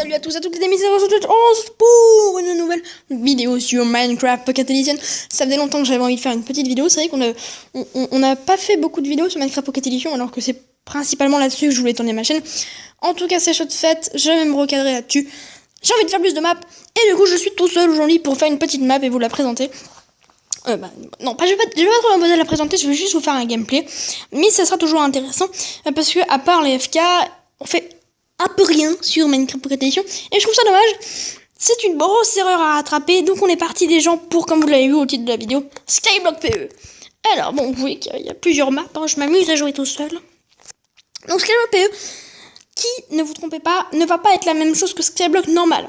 salut à tous, à toutes les amis, c'est Roseau pour une nouvelle vidéo sur Minecraft Pocket Edition. Ça faisait longtemps que j'avais envie de faire une petite vidéo. C'est vrai qu'on n'a pas fait beaucoup de vidéos sur Minecraft Pocket Edition, alors que c'est principalement là-dessus que je voulais tourner ma chaîne. En tout cas, c'est chose faite, je vais me recadrer là-dessus. J'ai envie de faire plus de maps, et du coup, je suis tout seul aujourd'hui pour faire une petite map et vous la présenter. Non, je vais pas trop m'imposer à la présenter, je vais juste vous faire un gameplay. Mais ça sera toujours intéressant, parce que à part les FK, on fait un peu rien sur Minecraft Pocket Edition. Et je trouve ça dommage. C'est une grosse erreur à rattraper. Donc on est parti des gens pour, comme vous l'avez vu au titre de la vidéo, Skyblock PE. Alors bon, vous voyez qu'il y a plusieurs maps, hein, je m'amuse à jouer tout seul. Donc Skyblock PE, qui, ne vous trompez pas, ne va pas être la même chose que Skyblock normal,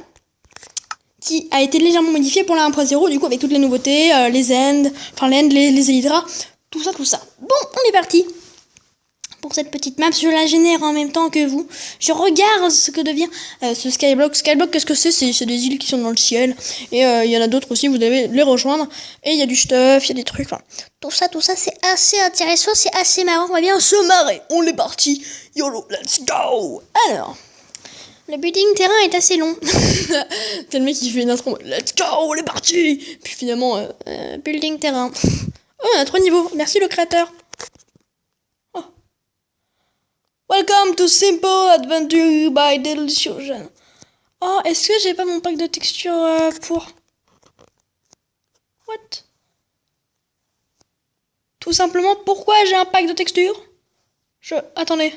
qui a été légèrement modifié pour la 1.0, du coup avec toutes les nouveautés, les end, les elytras, tout ça. Bon, on est parti pour cette petite map. Je la génère en même temps que vous. Je regarde ce que devient ce Skyblock. Skyblock, qu'est-ce que c'est? C'est des îles qui sont dans le ciel. Et il y en a d'autres aussi, vous devez les rejoindre. Et il y a du stuff, il y a des trucs. Enfin, tout ça, c'est assez intéressant, c'est assez marrant. On va bien se marrer. On est parti. YOLO, let's go. Alors, le building terrain est assez long. T'as le mec qui fait une intro. Let's go, on est parti. Puis finalement, building terrain. Oh, on a 3 niveaux. Merci le créateur. Welcome to Simple Adventure by Delusion. Oh, est-ce que j'ai pas mon pack de texture pour... What? Tout simplement, pourquoi j'ai un pack de texture? Attendez.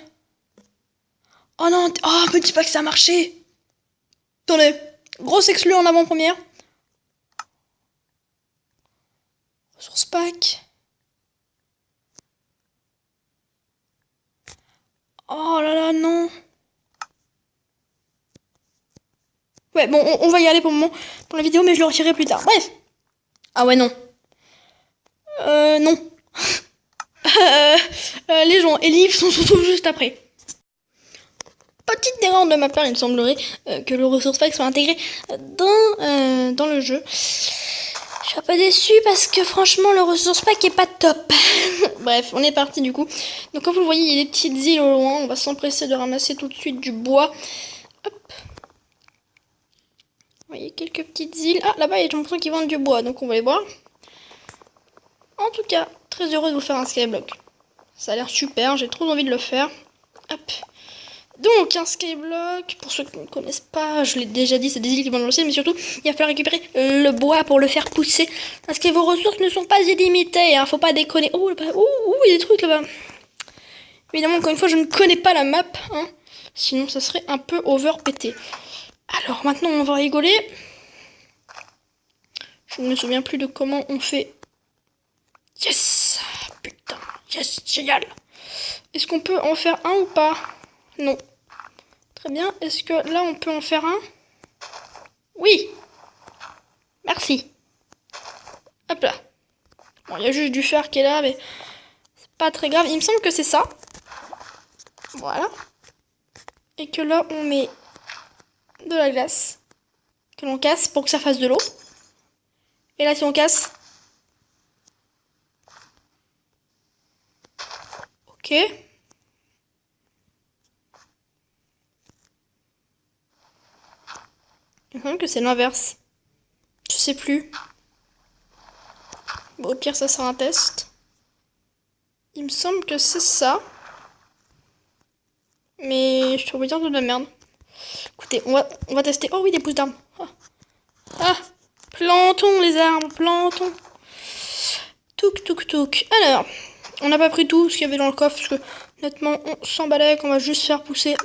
Oh non, me dis pas que ça a marché. Attendez. Grosse exclu en avant-première. Ressource pack. Oh là là, non. Ouais, bon, on va y aller pour le moment, pour la vidéo, mais je le retirerai plus tard. Bref. Ah ouais, non. Non. Les gens et livres sont surtout juste après. Petite erreur de ma part, il semblerait que le ressource pack soit intégré dans le jeu. Je suis un peu déçue parce que franchement, le ressource pack est pas top. Bref, on est parti du coup. Donc comme vous le voyez, il y a des petites îles au loin. On va s'empresser de ramasser tout de suite du bois. Hop. Vous voyez quelques petites îles. Ah, là-bas, il y a des gens qui vendent du bois, donc on va les voir. En tout cas, très heureux de vous faire un skyblock. Ça a l'air super, j'ai trop envie de le faire. Hop. Donc, un skyblock, pour ceux qui ne connaissent pas, je l'ai déjà dit, c'est des îles qui vont dans le ciel, mais surtout, il va falloir récupérer le bois pour le faire pousser. Parce que vos ressources ne sont pas illimitées, hein, faut pas déconner. Oh, là-bas, il y a des trucs là-bas. Évidemment, encore une fois, je ne connais pas la map, hein, sinon ça serait un peu overpété. Alors, maintenant, on va rigoler. Je ne me souviens plus de comment on fait. Yes! Putain, yes, génial! Est-ce qu'on peut en faire un ou pas? Non. Très bien. Est-ce que là, on peut en faire un? Oui. Merci. Hop là. Bon, il y a juste du fer qui est là, mais c'est pas très grave. Il me semble que c'est ça. Voilà. Et que là, on met de la glace. Que l'on casse pour que ça fasse de l'eau. Et là, si on casse... Ok. Il me semble que c'est l'inverse. Je sais plus. Bon, au pire, ça sera un test. Il me semble que c'est ça. Mais je trouve dire de la merde. Écoutez, on va tester. Oh oui, des pousses d'arbres. Ah, plantons les arbres, plantons. Touk. Alors, on n'a pas pris tout ce qu'il y avait dans le coffre, parce que honnêtement, on s'en balèque. On va juste faire pousser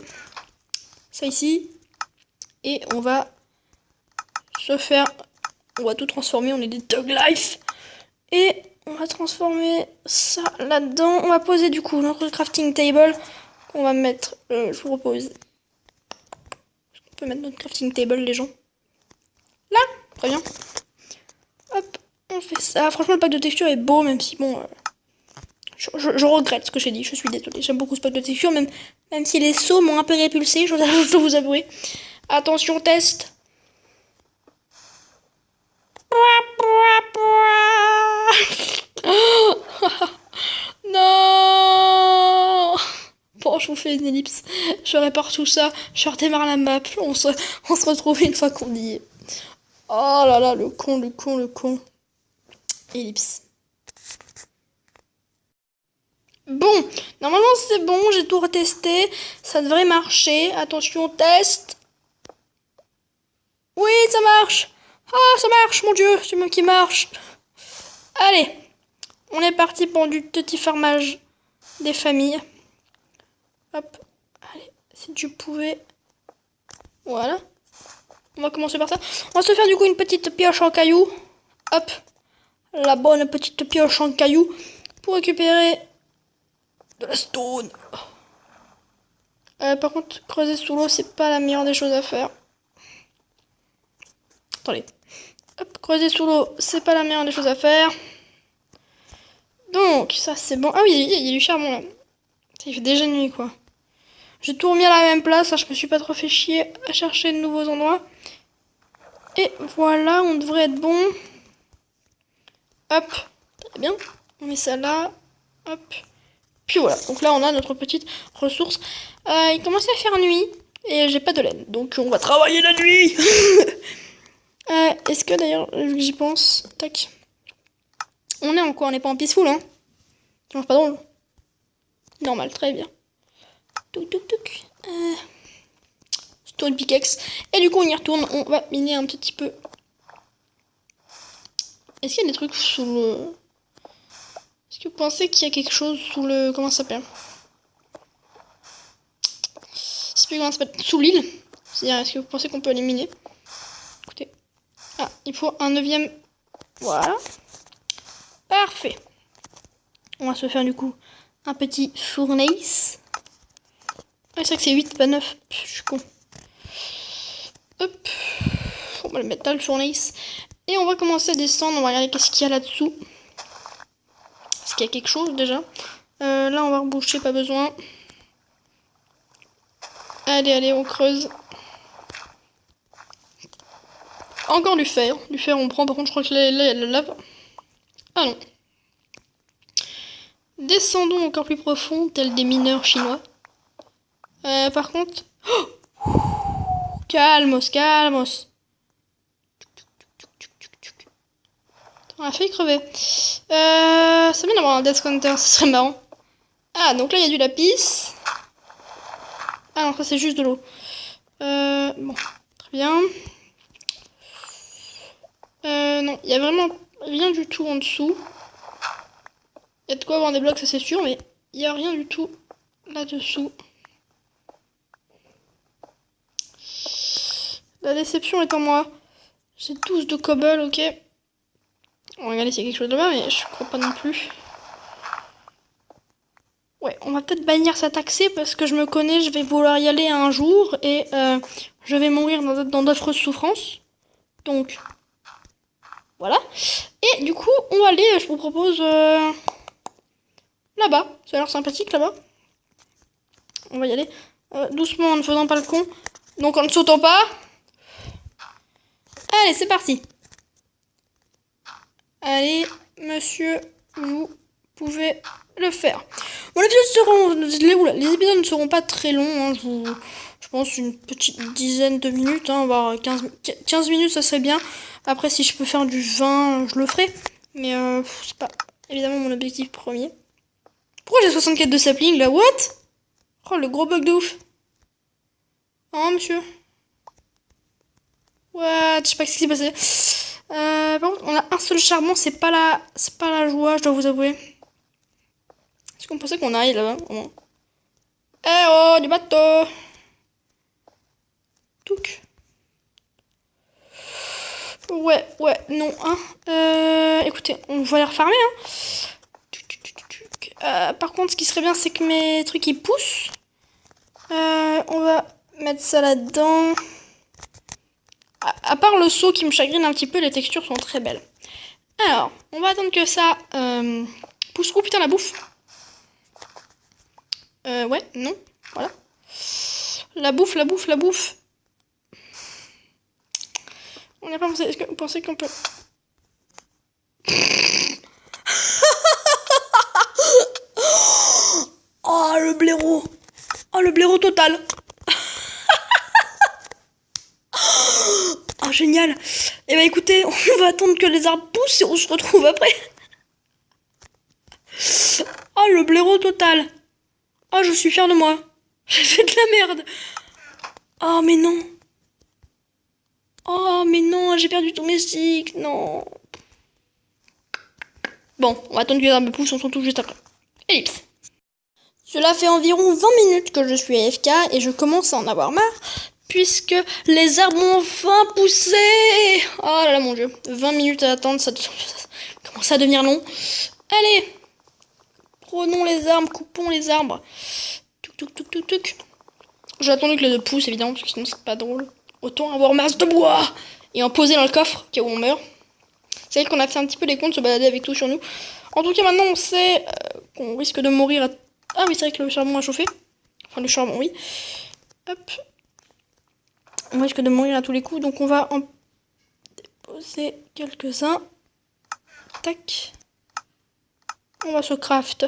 ça ici. Et on va se faire... On va tout transformer, on est des Thug Life. Et on va transformer ça là-dedans. On va poser du coup notre crafting table. On va mettre... je vous propose... On peut mettre notre crafting table, les gens. Là, très bien. Hop, on fait ça. Franchement, le pack de texture est beau, même si, bon... je regrette ce que j'ai dit, je suis désolée. J'aime beaucoup ce pack de texture, même si les sauts m'ont un peu répulsé, je dois vous avouer. Attention, test. Non. Bon, je vous fais une ellipse. Je répare tout ça, je redémarre la map, on se retrouve une fois qu'on y est. Oh là là, le con. Ellipse. Bon, normalement c'est bon, j'ai tout retesté, ça devrait marcher. Attention, test. Oui, ça marche. Ah, ça marche, mon Dieu, c'est moi qui marche. Allez, on est parti pour du petit fermage des familles. Hop, allez, si tu pouvais. Voilà. On va commencer par ça. On va se faire du coup une petite pioche en cailloux. Hop, la bonne petite pioche en cailloux pour récupérer de la stone. Par contre, creuser sous l'eau, c'est pas la meilleure des choses à faire. Attendez. Hop, creuser sous l'eau, c'est pas la meilleure des choses à faire. Donc, ça c'est bon. Ah oui, il y a du charbon là. Il fait déjà nuit quoi. J'ai tout remis à la même place, hein, je me suis pas trop fait chier à chercher de nouveaux endroits. Et voilà, on devrait être bon. Hop, très bien. On met ça là. Hop. Puis voilà, donc là on a notre petite ressource. Il commence à faire nuit et j'ai pas de laine, donc on va travailler la nuit. Est-ce que d'ailleurs, vu que j'y pense, tac. On est en quoi? On n'est pas en peaceful, hein? C'est pas drôle. Normal, très bien. Touc. Stone pickaxe. Et du coup on y retourne, on va miner un petit peu. Est-ce qu'il y a des trucs sous le... Est-ce que vous pensez qu'il y a quelque chose sous le... Comment ça s'appelle? Je sais plus comment ça s'appelle. Sous l'île. C'est-à-dire, est-ce que vous pensez qu'on peut les miner? Écoutez. Ah, il faut un 9e. Voilà. Parfait. On va se faire du coup un petit fournaise. Ah, c'est vrai que c'est 8, pas 9. Je suis con. Hop. On va le mettre là, le fournaise. Et on va commencer à descendre. On va regarder qu'est-ce qu'il y a là-dessous. Est-ce qu'il y a quelque chose déjà? Là, on va reboucher, pas besoin. Allez, on creuse. Encore du fer. Du fer, on prend. Par contre, je crois que là, il y a de la lave. Ah non. Descendons encore plus profond, tels des mineurs chinois. Par contre... Oh, calmos. On a failli crever. C'est bien d'avoir un Death Counter, ce serait marrant. Ah, donc là, il y a du lapis. Ah non, ça c'est juste de l'eau. Bon, très bien. Non, il y a vraiment rien du tout en dessous. Il y a de quoi avoir des blocs, ça c'est sûr, mais il n'y a rien du tout là-dessous. La déception est en moi. J'ai 12 de cobble, ok. On va regarder s'il y a quelque chose là-bas, mais je crois pas non plus. Ouais, on va peut-être bannir cet accès parce que je me connais, je vais vouloir y aller un jour et je vais mourir dans d'affreuses souffrances. Donc, voilà. Et du coup, on va aller, je vous propose là-bas. Ça a l'air sympathique là-bas. On va y aller doucement en ne faisant pas le con. Donc en ne sautant pas. Allez, c'est parti. Allez, monsieur, vous pouvez le faire. Bon, les épisodes ne seront pas très longs. Hein, je pense une petite dizaine de minutes. Hein, voire 15 minutes, ça serait bien. Après, si je peux faire du 20, je le ferai. Mais c'est pas évidemment mon objectif premier. Pourquoi j'ai 64 de sapling là? What? Oh, le gros bug de ouf. Oh, monsieur. What? Je sais pas ce qui s'est passé. Par contre, on a un seul charbon, c'est pas la joie, je dois vous avouer. Est-ce qu'on pensait qu'on arrive là-bas? Eh oh, du bateau! Touc. Ouais, non, hein. Écoutez, on va les refarmer, hein. Par contre, ce qui serait bien, c'est que mes trucs, ils poussent. On va mettre ça là-dedans. À part le seau qui me chagrine un petit peu, les textures sont très belles. Alors, on va attendre que ça pousse. Oh putain, la bouffe. Ouais, non, voilà. La bouffe. On n'a pas pensé. Est-ce que vous pensez qu'on peut... Oh, le blaireau. Oh, le blaireau total. Oh, génial. Et bah écoutez, on va attendre que les arbres poussent et on se retrouve après. Oh, le blaireau total. Oh, je suis fière de moi. J'ai fait de la merde. Oh, mais non. Oh, mais non, j'ai perdu tous mes sticks. Non. Bon, on va attendre que les arbres poussent, on se retrouve juste après. Ellipse. Cela fait environ 20 minutes que je suis AFK et je commence à en avoir marre puisque les arbres ont enfin poussé. Oh là là, mon dieu. 20 minutes à attendre, ça commence à devenir long. Allez, prenons les arbres, coupons les arbres. Tuc, tuc, tuc, tuc, tuc. J'ai attendu que les deux poussent, évidemment, parce que sinon c'est pas drôle. Autant avoir masse de bois et en poser dans le coffre, au cas où on meurt. C'est vrai qu'on a fait un petit peu les comptes, se balader avec tout sur nous. En tout cas, maintenant, on sait qu'on risque de mourir à... Ah oui, c'est vrai que le charbon a chauffé. Enfin, le charbon, oui. Hop. On risque de mourir à tous les coups, donc on va en déposer quelques-uns. Tac. On va se craft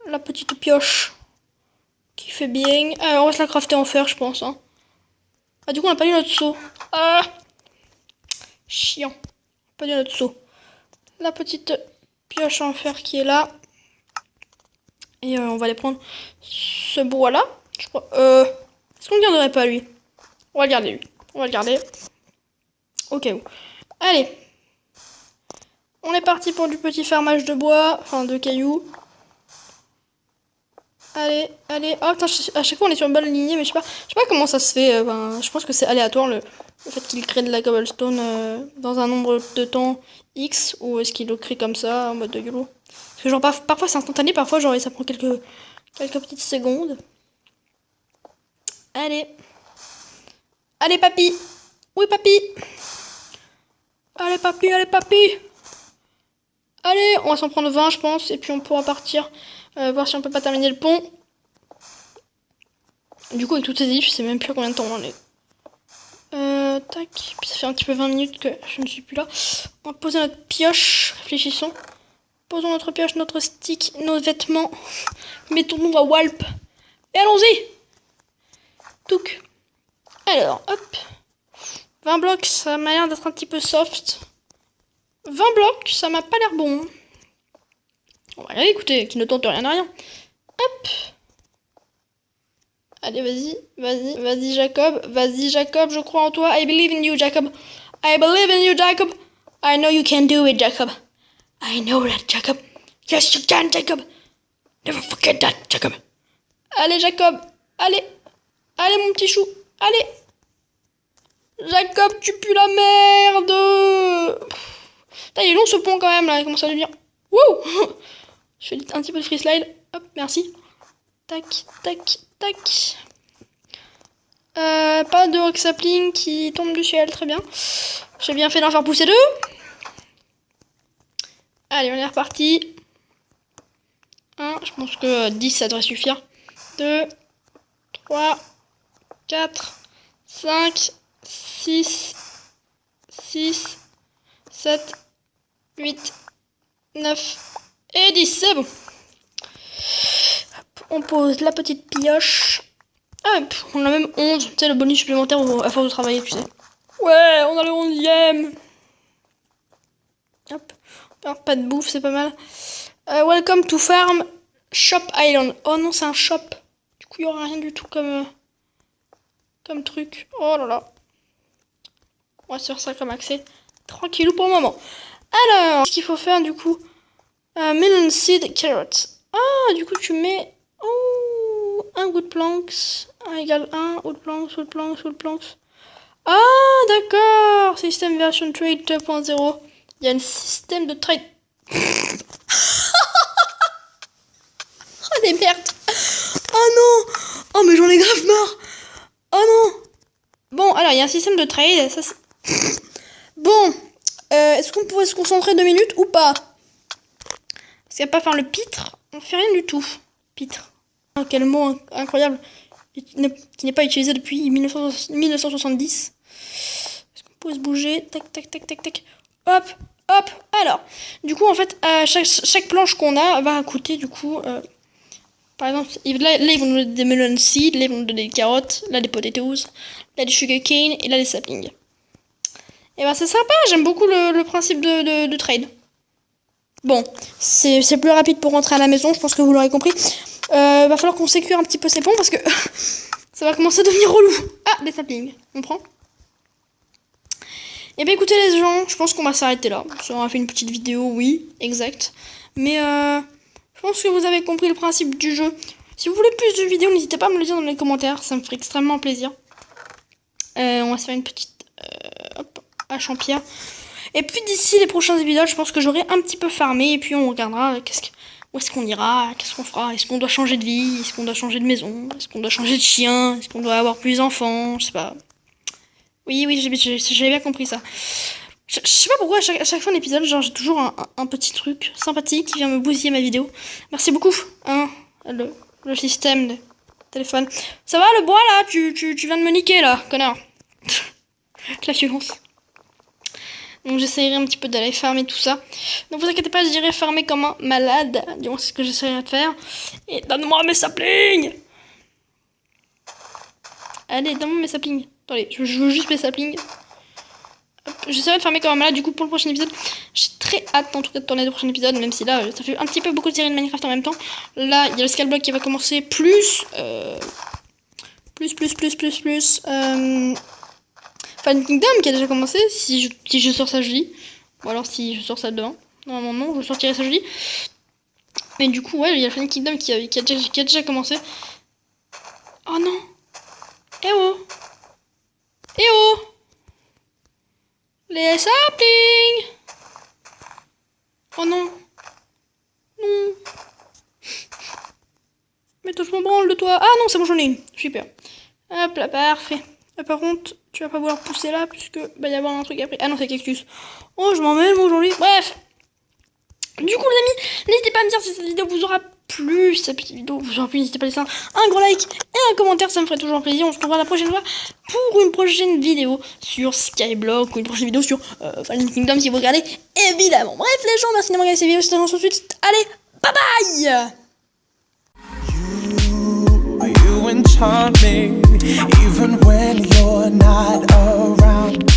la petite pioche qui fait bien. On va se la crafter en fer, je pense. Hein. Ah, du coup, on n'a pas eu notre seau. Ah, chiant. Pas eu notre seau. La petite pioche en fer qui est là. Et on va aller prendre ce bois-là. Je crois. Est-ce qu'on ne garderait pas lui? On va le garder lui. On va le garder. Au cas où. Allez. On est parti pour du petit fermage de bois. Enfin, de cailloux. Allez, allez. Oh putain, à chaque fois on est sur une bonne lignée, mais je sais pas comment ça se fait. Je pense que c'est aléatoire le fait qu'il crée de la cobblestone dans un nombre de temps X, ou est-ce qu'il le crée comme ça en mode de YOLO. Parce que genre parfois c'est instantané, parfois genre ça prend quelques petites secondes. Allez. Allez papy. Oui papy. Allez papy, allez papy. Allez, on va s'en prendre 20 je pense, et puis on pourra partir voir si on peut pas terminer le pont. Du coup avec toutes ces idées, je sais même plus à combien de temps on en est. Tac, puis ça fait un petit peu 20 minutes que je ne suis plus là. On va poser notre pioche, réfléchissons. Posons notre pioche, notre stick, nos vêtements. Mettons-nous à Walp. Et allons-y. Touc. Alors, hop. 20 blocs, ça m'a l'air d'être un petit peu soft. 20 blocs, ça m'a pas l'air bon. On va aller écoutez, qui ne tente rien à rien. Hop. Allez, vas-y Jacob, je crois en toi. I believe in you, Jacob. I believe in you, Jacob. I know you can do it, Jacob. I know that, Jacob. Yes, you can, Jacob. Never forget that, Jacob. Allez, Jacob. Allez. Allez, mon petit chou. Allez. Jacob, tu pues la merde. Putain, il est long ce pont quand même, là. Il commence à devenir... Wouh. Je fais un petit peu de freestyle. Hop, merci. Tac, tac, tac. Pas de rock sapling qui tombe du ciel, très bien. J'ai bien fait d'en faire pousser deux. Allez, on est reparti. 1, je pense que 10 ça devrait suffire. 2, 3, 4, 5, 6, 7, 8, 9 et 10, c'est bon. On pose la petite pioche. Ah, on a même 11. Tu sais, le bonus supplémentaire à force de travailler, tu sais. Ouais, on a le 11e. Hop. Pas de bouffe, c'est pas mal. Welcome to Farm Shop Island. Oh non, c'est un shop. Du coup, il n'y aura rien du tout comme truc. Oh là là. On va se faire ça comme accès. Tranquillou pour le moment. Alors, ce qu'il faut faire du coup. Melon seed carrots. Ah, du coup, tu mets... Oh, un wood planks. 1 égale 1. Wood planks. Ah, d'accord. System version trade 2.0. Il y a un système de trade. Oh, des merdes. Oh non. Oh, mais j'en ai grave marre. Oh non. Bon, alors, il y a un système de trade. Ça, bon. Est-ce qu'on pourrait se concentrer 2 minutes ou pas? Parce qu'il n'y a pas faire le pitre. On fait rien du tout. Pitre. Oh, quel mot incroyable. Qui n'est pas utilisé depuis 1970. Est-ce qu'on pourrait se bouger? Tac, tac, tac, tac, tac. Hop, hop. Alors, du coup, en fait, chaque planche qu'on a va coûter, du coup, Par exemple, là ils vont nous donner des melon seeds, là ils vont nous donner des carottes, là des potatoes, là des sugar cane et là des saplings. Et ben c'est sympa, j'aime beaucoup le principe de trade. Bon, c'est plus rapide pour rentrer à la maison, je pense que vous l'aurez compris. Va falloir qu'on sécure un petit peu ces ponts parce que ça va commencer à devenir relou. Ah, des saplings, on prend. Et bien écoutez les gens, je pense qu'on va s'arrêter là. On aura fait une petite vidéo, oui, exact. Mais je pense que vous avez compris le principe du jeu. Si vous voulez plus de vidéos, n'hésitez pas à me le dire dans les commentaires, ça me ferait extrêmement plaisir. On va se faire une petite hop, hache en pierre. Et puis d'ici les prochains épisodes, je pense que j'aurai un petit peu farmé. Et puis on regardera où est-ce qu'on ira, qu'est-ce qu'on fera. Est-ce qu'on doit changer de vie, est-ce qu'on doit changer de maison, est-ce qu'on doit changer de chien, est-ce qu'on doit avoir plus d'enfants, je sais pas. Oui, j'avais bien compris ça. Je sais pas pourquoi à chaque fin d'épisode, genre j'ai toujours un petit truc sympathique qui vient me bousiller ma vidéo. Merci beaucoup, hein, le système de téléphone. Ça va le bois là, tu viens de me niquer là, connard. La violence. Donc j'essayerai un petit peu d'aller farmer tout ça. Ne vous inquiétez pas, j'irai farmer comme un malade. Disons, c'est ce que j'essaierai de faire. Et donne-moi mes saplings. Allez, donne-moi mes saplings. Attendez, je veux juste mes saplings. J'essaierai de farmer comme un malade du coup pour le prochain épisode. J'ai très hâte en tout cas de tourner le prochain épisode, même si là ça fait un petit peu beaucoup de séries de Minecraft en même temps. Là il y a le Skyblock qui va commencer plus Fallen Kingdom qui a déjà commencé, si je sors ça jeudi. Ou alors si je sors ça demain. Normalement non, je sortirai ça jeudi. Mais du coup ouais, il y a Fallen Kingdom qui a déjà commencé. Oh non. Eh oh. Eh oh. Les saplings. Oh non. Non. Mais toi je m'en branle de toi. Ah non, c'est bon, j'en ai une. Super. Hop là, parfait. Par contre, tu vas pas vouloir pousser là, puisque va y avoir un truc après. Ah non, c'est cactus. Oh, je m'en mêle, moi, aujourd'hui. Bref. Du coup, les amis, n'hésitez pas à me dire si cette vidéo vous aura plu. Si cette petite vidéo vous aura plu, n'hésitez pas à laisser un gros like et un commentaire, ça me ferait toujours plaisir. On se revoit la prochaine fois pour une prochaine vidéo sur Skyblock ou une prochaine vidéo sur Fallen Kingdom si vous regardez, évidemment. Bref, les gens, merci d'avoir regardé cette vidéo. C'était tout de suite. Allez, bye bye. Enchant me even when you're not around.